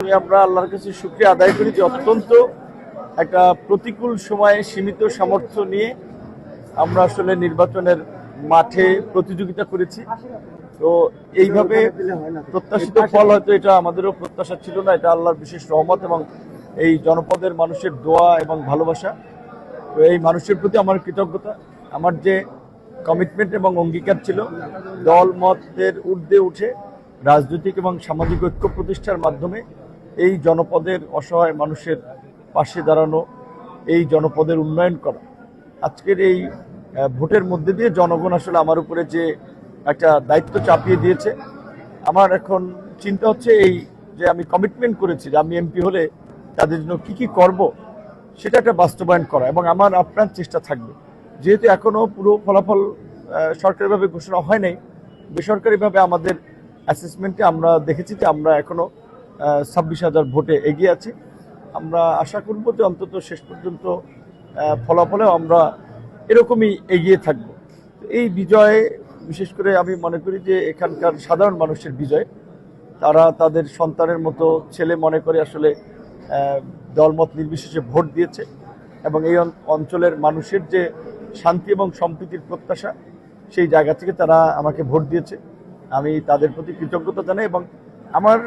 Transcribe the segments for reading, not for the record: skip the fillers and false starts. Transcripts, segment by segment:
আমরা আল্লাহর কাছে শুকরিয়া আদায় করি যে অত্যন্ত একটা প্রতিকূল সময়ে সীমিত সামর্থ্য নিয়ে আমরা আসলে নির্বাচনের মাঠে প্রতিযোগিতা করেছি। তো এইভাবে প্রত্যাশিত ফল হয়তো এটা আমাদেরও প্রত্যাশা ছিল না, এটা আল্লাহর বিশেষ রহমত এবং এই জনপদের মানুষের দোয়া এবং ভালোবাসা। তো এই মানুষের প্রতি আমার কৃতজ্ঞতা, আমার যে কমিটমেন্ট এবং অঙ্গীকার ছিল দল মতের ঊর্ধ্বে উঠে রাজনৈতিক এবং সামাজিক ঐক্য প্রতিষ্ঠার মাধ্যমে এই জনপদের অসহায় মানুষের পাশে দাঁড়ানো, এই জনপদের উন্নয়ন করা। আজকের এই ভোটের মধ্যে দিয়ে জনগণ আসলে আমার উপরে যে একটা দায়িত্ব চাপিয়ে দিয়েছে, আমার এখন চিন্তা হচ্ছে এই যে আমি কমিটমেন্ট করেছি যে আমি এমপি হলে তাদের জন্য কি করব সেটা একটা বাস্তবায়ন করা, এবং আমার আপ্রাণ চেষ্টা থাকবে। যেহেতু এখনও পুরো ফলাফল সরকারিভাবে ঘোষণা হয় নাই, বেসরকারিভাবে আমাদের অ্যাসেসমেন্টে আমরা দেখেছি যে আমরা এখনও 26,000 ভোটে এগিয়ে আছি। আমরা আশা করব যে অন্তত শেষ পর্যন্ত ফলাফলেও আমরা এরকমই এগিয়ে থাকব। এই বিজয়ে বিশেষ করে আমি মনে করি যে এখানকার সাধারণ মানুষের বিজয়, তারা তাদের সন্তানের মতো ছেলে মনে করে আসলে দলমত নির্বিশেষে ভোট দিয়েছে, এবং এই অঞ্চলের মানুষের যে শান্তি এবং সম্প্রীতির প্রত্যাশা, সেই জায়গা থেকে তারা আমাকে ভোট দিয়েছে। আমি তাদের প্রতি কৃতজ্ঞতা জানাই, এবং আমার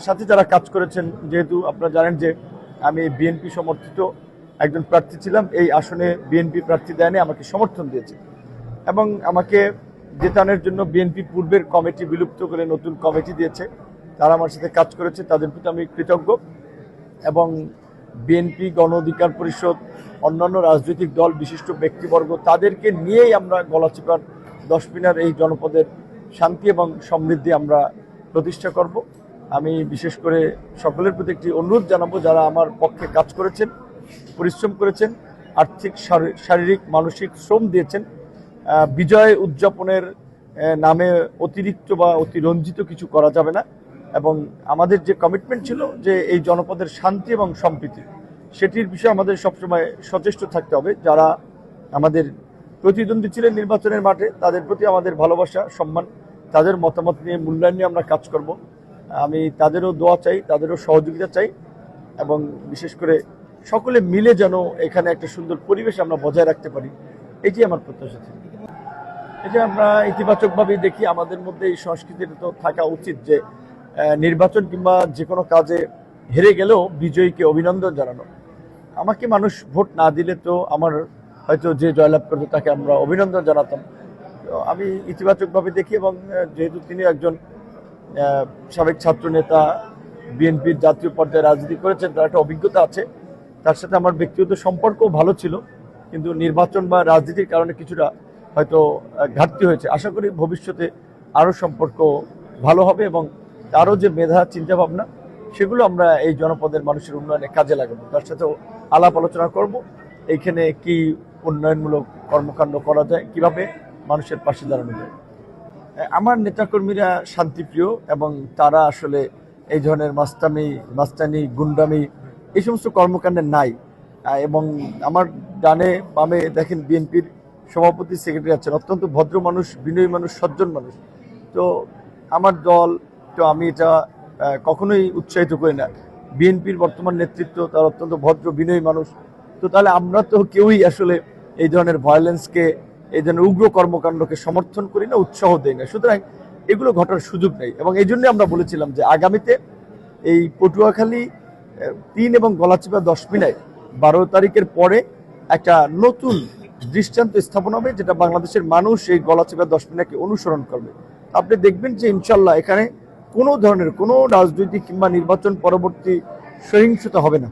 সাথে যারা কাজ করেছেন, যেহেতু আপনারা জানেন যে আমি বিএনপি সমর্থিত একজন প্রার্থী ছিলাম, এই আসনে বিএনপি প্রার্থী দেয়নি, আমাকে সমর্থন দিয়েছে, এবং আমাকে জেতানোর জন্য বিএনপি পূর্বের কমিটি বিলুপ্ত করে নতুন কমিটি দিয়েছে, তারা আমার সাথে কাজ করেছে, তাদের প্রতি আমি কৃতজ্ঞ। এবং বিএনপি, গণ অধিকার পরিষদ, অন্যান্য রাজনৈতিক দল, বিশিষ্ট ব্যক্তিবর্গ, তাদেরকে নিয়েই আমরা গলাচিপার 10 মিনার এই জনপদের শান্তি এবং সমৃদ্ধি আমরা প্রতিষ্ঠা করব। আমি বিশেষ করে সকলের প্রতি একটি অনুরোধ জানাবো, যারা আমার পক্ষে কাজ করেছেন, পরিশ্রম করেছেন, আর্থিক, শারীরিক, মানসিক শ্রম দিয়েছেন, বিজয় উদযাপনের নামে অতিরিক্ত বা অতিরঞ্জিত কিছু করা যাবে না। এবং আমাদের যে কমিটমেন্ট ছিল যে এই জনপদের শান্তি এবং সম্প্রীতি, সেটির বিষয়ে আমাদের সবসময় সচেষ্ট থাকতে হবে। যারা আমাদের প্রতিদ্বন্দ্বী ছিলেন নির্বাচনের মাঠে, তাদের প্রতি আমাদের ভালোবাসা, সম্মান, তাদের মতামত নিয়ে, মূল্যায়ন নিয়ে আমরা কাজ করব। আমি তাদেরও দোয়া চাই, তাদেরও সহযোগিতা চাই, এবং বিশেষ করে সকলে মিলে যেন এখানে একটা সুন্দর পরিবেশ আমরা বজায় রাখতে পারি, এটি আমার প্রত্যাশা ছিল। এটা আমরা ইতিবাচকভাবেই দেখি, আমাদের মধ্যে এই সংস্কৃতিটা তো থাকা উচিত যে নির্বাচন কিংবা যে কোনো কাজে হেরে গেলেও বিজয়ীকে অভিনন্দন জানানো। আমাকে মানুষ ভোট না দিলে তো আমার হয়তো যে জয়লাভ করতো তাকে আমরা অভিনন্দন জানাতাম। তো আমি ইতিবাচকভাবে দেখি, এবং যেহেতু তিনি একজন সাবেক ছাত্র নেতা, বিএনপির জাতীয় পর্যায়ে রাজনীতি করেছেন, তার একটা অভিজ্ঞতা আছে, তার সাথে আমার ব্যক্তিগত সম্পর্কও ভালো ছিল, কিন্তু নির্বাচন বা রাজনীতির কারণে কিছুটা হয়তো ঘাটতি হয়েছে। আশা করি ভবিষ্যতে আরও সম্পর্ক ভালো হবে, এবং তারও যে মেধা, চিন্তাভাবনা, সেগুলো আমরা এই জনপদের মানুষের উন্নয়নে কাজে লাগাবো। তার সাথেও আলাপ আলোচনা করব, এইখানে কি উন্নয়নমূলক কর্মকাণ্ড করা যায়, কিভাবে মানুষের পাশে দাঁড়ানো যায়। আমার নেতাকর্মীরা শান্তিপ্রিয়, এবং তারা আসলে এই ধরনের মাস্তানি, গুন্ডামি, এই সমস্ত কর্মকাণ্ডে নাই। এবং আমার ডানে বামে দেখেন বিএনপির সভাপতি, সেক্রেটারি আছেন, অত্যন্ত ভদ্র মানুষ, বিনয়ী মানুষ, সজ্জন মানুষ। তো আমার দল, তো আমি এটা কখনোই উৎসাহিত করি না। বিএনপির বর্তমান নেতৃত্ব, তার অত্যন্ত ভদ্র, বিনয়ী মানুষ। তো তাহলে আমরা তো কেউই আসলে এই ধরনের ভায়োলেন্সকে, এই ধরনের উগ্র কর্মকাণ্ডকে সমর্থন করি না, উৎসাহ দেয় না। সুতরাং এগুলো ঘটার সুযোগ নেই, এবং এই জন্যই আমরা বলেছিলাম যে আগামীতে এই পটুয়াখালী 3 এবং গলাচিপা 10 মিনায় 12 তারিখের পরে একটা নতুন দৃষ্টান্ত স্থাপন হবে, যেটা বাংলাদেশের মানুষ এই গলাচিপা 10 মিনাকে অনুসরণ করবে। আপনি দেখবেন যে ইনশাল্লাহ এখানে কোনো ধরনের কোনো রাজনৈতিক কিংবা নির্বাচন পরবর্তী সহিংসতা হবে না।